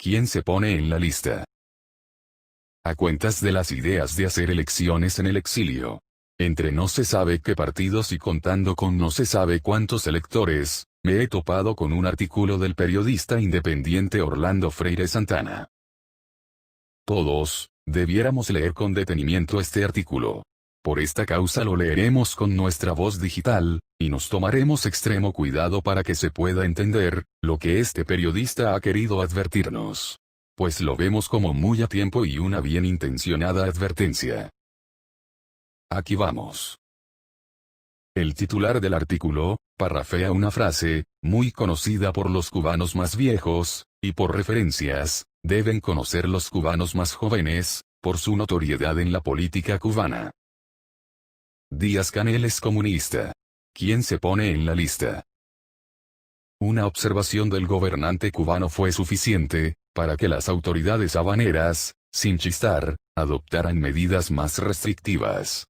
¿quién se pone en la lista? A cuentas de las ideas de hacer elecciones en el exilio. Entre no se sabe qué partidos y contando con no se sabe cuántos electores, me he topado con un artículo del periodista independiente Orlando Freire Santana. Todos, debiéramos leer con detenimiento este artículo. Por esta causa lo leeremos con nuestra voz digital, y nos tomaremos extremo cuidado para que se pueda entender, lo que este periodista ha querido advertirnos. Pues lo vemos como muy a tiempo y una bien intencionada advertencia. Aquí vamos. El titular del artículo, parrafea una frase, muy conocida por los cubanos más viejos, y por referencias, deben conocer los cubanos más jóvenes, por su notoriedad en la política cubana. Díaz-Canel es comunista. ¿Quién se pone en la lista? Una observación del gobernante cubano fue suficiente, para que las autoridades habaneras, sin chistar, adoptaran medidas más restrictivas.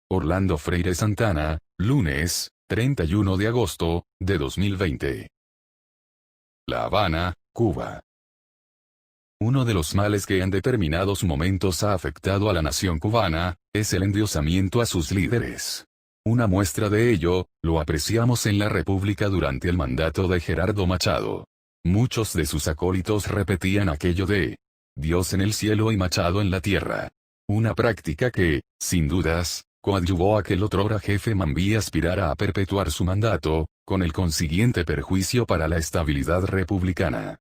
Orlando Freire Santana, lunes, 31 de agosto, de 2020. La Habana, Cuba. Uno de los males que en determinados momentos ha afectado a la nación cubana, es el endiosamiento a sus líderes. Una muestra de ello, lo apreciamos en la República durante el mandato de Gerardo Machado. Muchos de sus acólitos repetían aquello de Dios en el cielo y Machado en la tierra. Una práctica que, sin dudas, coadyuvó a que el otrora jefe Mambí aspirara a perpetuar su mandato, con el consiguiente perjuicio para la estabilidad republicana.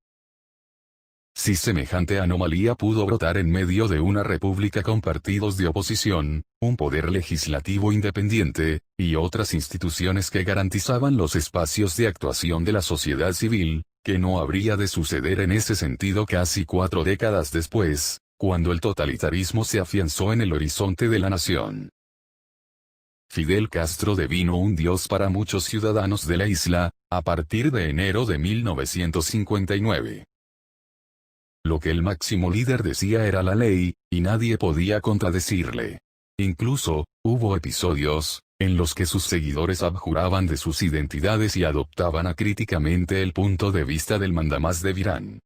Si semejante anomalía pudo brotar en medio de una república con partidos de oposición, un poder legislativo independiente, y otras instituciones que garantizaban los espacios de actuación de la sociedad civil, ¿qué no habría de suceder en ese sentido casi 4 décadas después, cuando el totalitarismo se afianzó en el horizonte de la nación? Fidel Castro devino un dios para muchos ciudadanos de la isla, a partir de enero de 1959. Lo que el máximo líder decía era la ley, y nadie podía contradecirle. Incluso, hubo episodios, en los que sus seguidores abjuraban de sus identidades y adoptaban acríticamente el punto de vista del mandamás de Virán.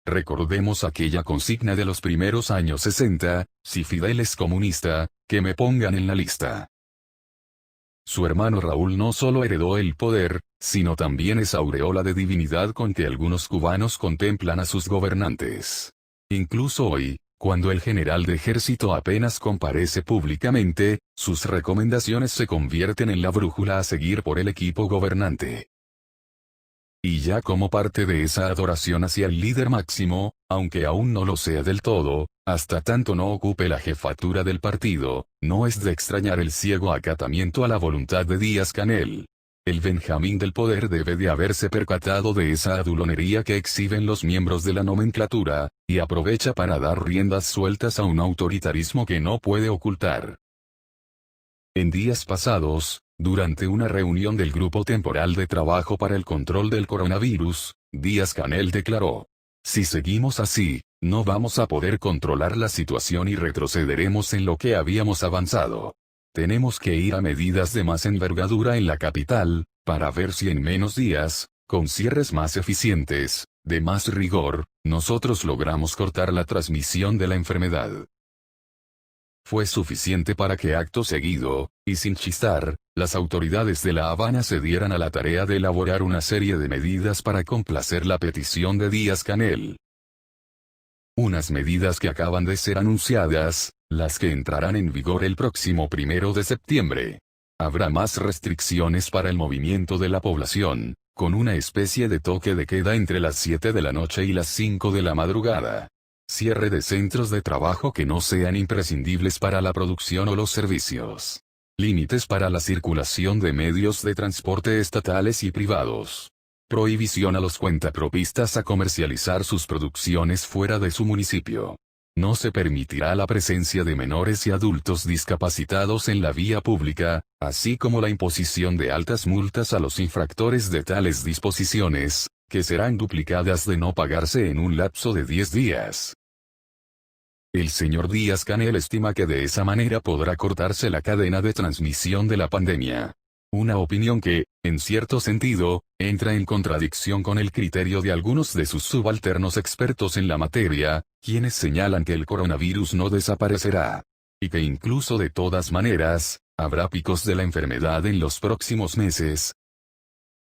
Recordemos aquella consigna de los primeros años 60, si Fidel es comunista, que me pongan en la lista. Su hermano Raúl no solo heredó el poder, sino también esa aureola de divinidad con que algunos cubanos contemplan a sus gobernantes. Incluso hoy, cuando el general de ejército apenas comparece públicamente, sus recomendaciones se convierten en la brújula a seguir por el equipo gobernante. Y ya como parte de esa adoración hacia el líder máximo, aunque aún no lo sea del todo, hasta tanto no ocupe la jefatura del partido, no es de extrañar el ciego acatamiento a la voluntad de Díaz-Canel. El Benjamín del poder debe de haberse percatado de esa adulonería que exhiben los miembros de la nomenclatura, y aprovecha para dar riendas sueltas a un autoritarismo que no puede ocultar. En días pasados, durante una reunión del Grupo Temporal de Trabajo para el Control del Coronavirus, Díaz-Canel declaró: si seguimos así, no vamos a poder controlar la situación y retrocederemos en lo que habíamos avanzado. Tenemos que ir a medidas de más envergadura en la capital, para ver si en menos días, con cierres más eficientes, de más rigor, nosotros logramos cortar la transmisión de la enfermedad. Fue suficiente para que acto seguido, y sin chistar, las autoridades de La Habana se dieran a la tarea de elaborar una serie de medidas para complacer la petición de Díaz-Canel. Unas medidas que acaban de ser anunciadas, las que entrarán en vigor el próximo 1 de septiembre. Habrá más restricciones para el movimiento de la población, con una especie de toque de queda entre las 7 de la noche y las 5 de la madrugada. Cierre de centros de trabajo que no sean imprescindibles para la producción o los servicios. Límites para la circulación de medios de transporte estatales y privados. Prohibición a los cuentapropistas a comercializar sus producciones fuera de su municipio. No se permitirá la presencia de menores y adultos discapacitados en la vía pública, así como la imposición de altas multas a los infractores de tales disposiciones, que serán duplicadas de no pagarse en un lapso de 10 días. El señor Díaz-Canel estima que de esa manera podrá cortarse la cadena de transmisión de la pandemia. Una opinión que, en cierto sentido, entra en contradicción con el criterio de algunos de sus subalternos expertos en la materia, quienes señalan que el coronavirus no desaparecerá. Y que incluso de todas maneras, habrá picos de la enfermedad en los próximos meses.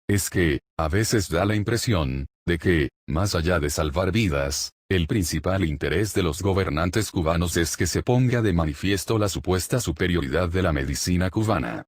Es que, a veces da la impresión, de que, más allá de salvar vidas, el principal interés de los gobernantes cubanos es que se ponga de manifiesto la supuesta superioridad de la medicina cubana.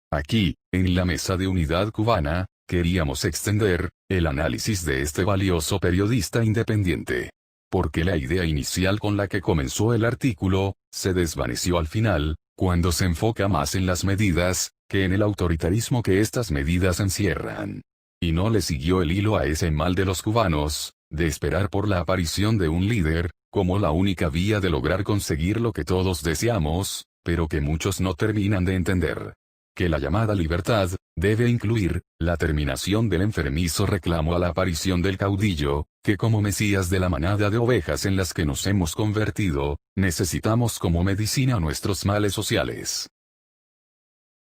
Aquí, en la Mesa de Unidad Cubana, queríamos extender el análisis de este valioso periodista independiente. Porque la idea inicial con la que comenzó el artículo, se desvaneció al final, cuando se enfoca más en las medidas, que en el autoritarismo que estas medidas encierran. Y no le siguió el hilo a ese mal de los cubanos, de esperar por la aparición de un líder, como la única vía de lograr conseguir lo que todos deseamos, pero que muchos no terminan de entender. Que la llamada libertad, debe incluir, la terminación del enfermizo reclamo a la aparición del caudillo, que como mesías de la manada de ovejas en las que nos hemos convertido, necesitamos como medicina nuestros males sociales.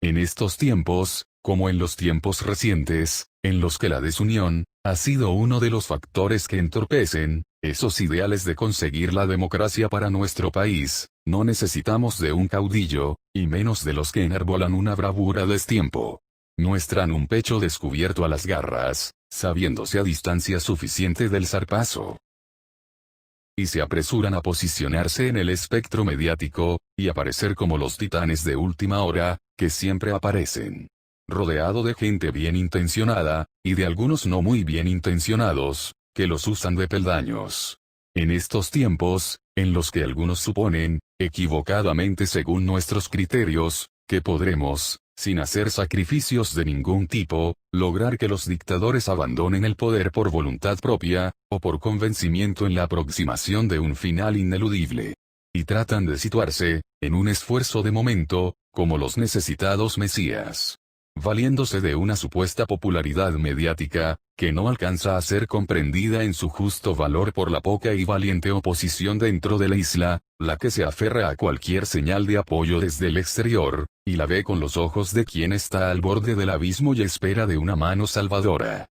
En estos tiempos, como en los tiempos recientes, en los que la desunión, ha sido uno de los factores que entorpecen, esos ideales de conseguir la democracia para nuestro país, no necesitamos de un caudillo, y menos de los que enarbolan una bravura a destiempo. Muestran un pecho descubierto a las garras, sabiéndose a distancia suficiente del zarpazo. Y se apresuran a posicionarse en el espectro mediático, y aparecer como los titanes de última hora, que siempre aparecen. Rodeado de gente bien intencionada, y de algunos no muy bien intencionados, que los usan de peldaños. En estos tiempos, en los que algunos suponen, equivocadamente según nuestros criterios, que podremos, sin hacer sacrificios de ningún tipo, lograr que los dictadores abandonen el poder por voluntad propia, o por convencimiento en la aproximación de un final ineludible. Y tratan de situarse, en un esfuerzo de momento, como los necesitados mesías. Valiéndose de una supuesta popularidad mediática, que no alcanza a ser comprendida en su justo valor por la poca y valiente oposición dentro de la isla, la que se aferra a cualquier señal de apoyo desde el exterior, y la ve con los ojos de quien está al borde del abismo y espera de una mano salvadora.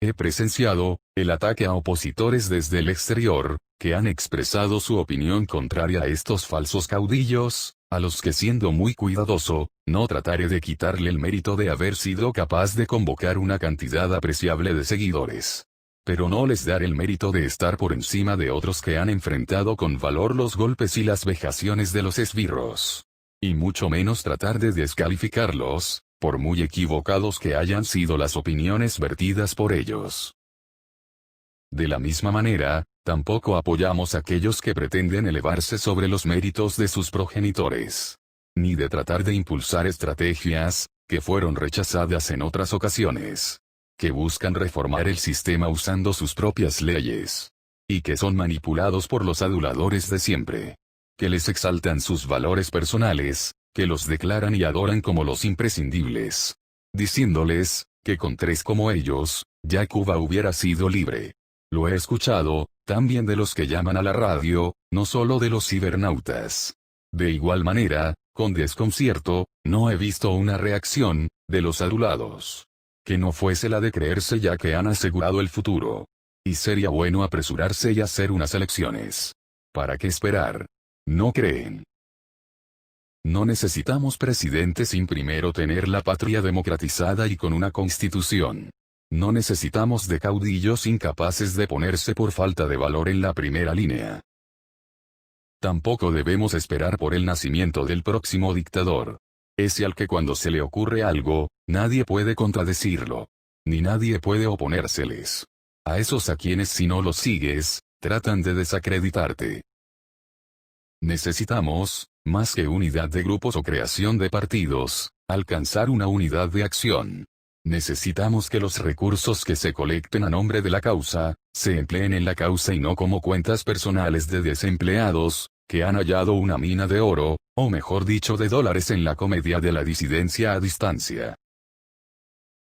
He presenciado el ataque a opositores desde el exterior, que han expresado su opinión contraria a estos falsos caudillos, a los que siendo muy cuidadoso, no trataré de quitarle el mérito de haber sido capaz de convocar una cantidad apreciable de seguidores. Pero no les daré el mérito de estar por encima de otros que han enfrentado con valor los golpes y las vejaciones de los esbirros. Y mucho menos tratar de descalificarlos, por muy equivocados que hayan sido las opiniones vertidas por ellos. De la misma manera, tampoco apoyamos a aquellos que pretenden elevarse sobre los méritos de sus progenitores. Ni de tratar de impulsar estrategias, que fueron rechazadas en otras ocasiones. Que buscan reformar el sistema usando sus propias leyes. Y que son manipulados por los aduladores de siempre. Que les exaltan sus valores personales, que los declaran y adoran como los imprescindibles. Diciéndoles, que con tres como ellos, ya Cuba hubiera sido libre. Lo he escuchado, también de los que llaman a la radio, no solo de los cibernautas. De igual manera, con desconcierto, no he visto una reacción, de los adulados. Que no fuese la de creerse ya que han asegurado el futuro. Y sería bueno apresurarse y hacer unas elecciones. ¿Para qué esperar? ¿No creen? No necesitamos presidentes sin primero tener la patria democratizada y con una constitución. No necesitamos de caudillos incapaces de ponerse por falta de valor en la primera línea. Tampoco debemos esperar por el nacimiento del próximo dictador. Ese al que cuando se le ocurre algo, nadie puede contradecirlo. Ni nadie puede oponérseles. A esos a quienes si no los sigues, tratan de desacreditarte. Necesitamos, más que unidad de grupos o creación de partidos, alcanzar una unidad de acción. Necesitamos que los recursos que se colecten a nombre de la causa, se empleen en la causa y no como cuentas personales de desempleados, que han hallado una mina de oro, o mejor dicho de dólares en la comedia de la disidencia a distancia.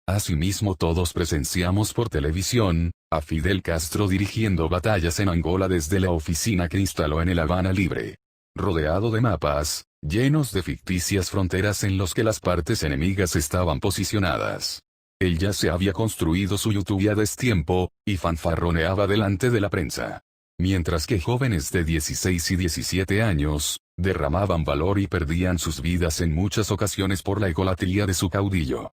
Asimismo todos presenciamos por televisión, a Fidel Castro dirigiendo batallas en Angola desde la oficina que instaló en El Habana Libre. Rodeado de mapas, llenos de ficticias fronteras en los que las partes enemigas estaban posicionadas. Él ya se había construido su YouTube a destiempo, y fanfarroneaba delante de la prensa. Mientras que jóvenes de 16 y 17 años, derramaban valor y perdían sus vidas en muchas ocasiones por la egolatría de su caudillo.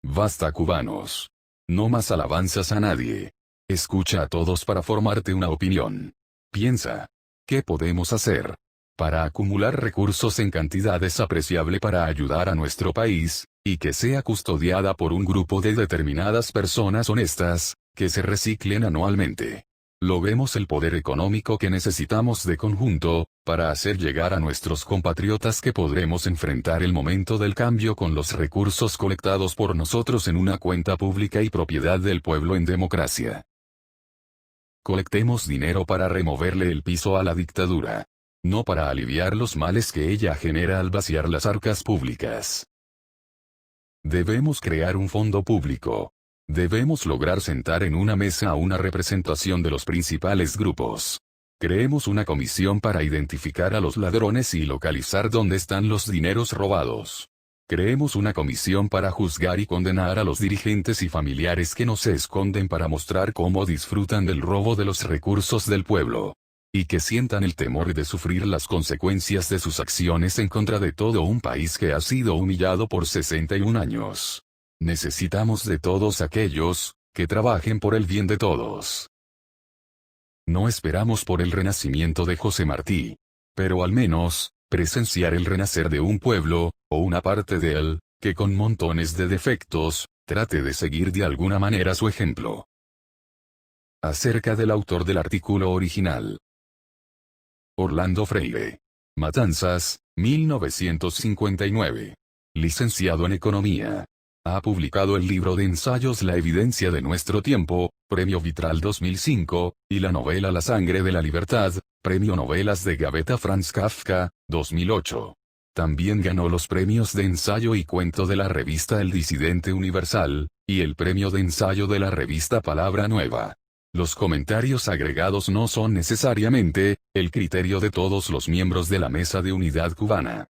Basta, cubanos. No más alabanzas a nadie. Escucha a todos para formarte una opinión. Piensa. ¿Qué podemos hacer para acumular recursos en cantidades apreciable para ayudar a nuestro país, y que sea custodiada por un grupo de determinadas personas honestas, que se reciclen anualmente? Logremos el poder económico que necesitamos de conjunto, para hacer llegar a nuestros compatriotas que podremos enfrentar el momento del cambio con los recursos colectados por nosotros en una cuenta pública y propiedad del pueblo en democracia. Colectemos dinero para removerle el piso a la dictadura. No para aliviar los males que ella genera al vaciar las arcas públicas. Debemos crear un fondo público. Debemos lograr sentar en una mesa a una representación de los principales grupos. Creemos una comisión para identificar a los ladrones y localizar dónde están los dineros robados. Creemos una comisión para juzgar y condenar a los dirigentes y familiares que no se esconden para mostrar cómo disfrutan del robo de los recursos del pueblo. Y que sientan el temor de sufrir las consecuencias de sus acciones en contra de todo un país que ha sido humillado por 61 años. Necesitamos de todos aquellos que trabajen por el bien de todos. No esperamos por el renacimiento de José Martí, pero al menos, presenciar el renacer de un pueblo, o una parte de él, que con montones de defectos, trate de seguir de alguna manera su ejemplo. Acerca del autor del artículo original. Orlando Freire. Matanzas, 1959. Licenciado en Economía. Ha publicado el libro de ensayos La evidencia de nuestro tiempo, Premio Vitral 2005, y la novela La sangre de la libertad, Premio Novelas de Gaveta Franz Kafka, 2008. También ganó los premios de ensayo y cuento de la revista El Disidente Universal, y el premio de ensayo de la revista Palabra Nueva. Los comentarios agregados no son necesariamente el criterio de todos los miembros de la Mesa de Unidad Cubana.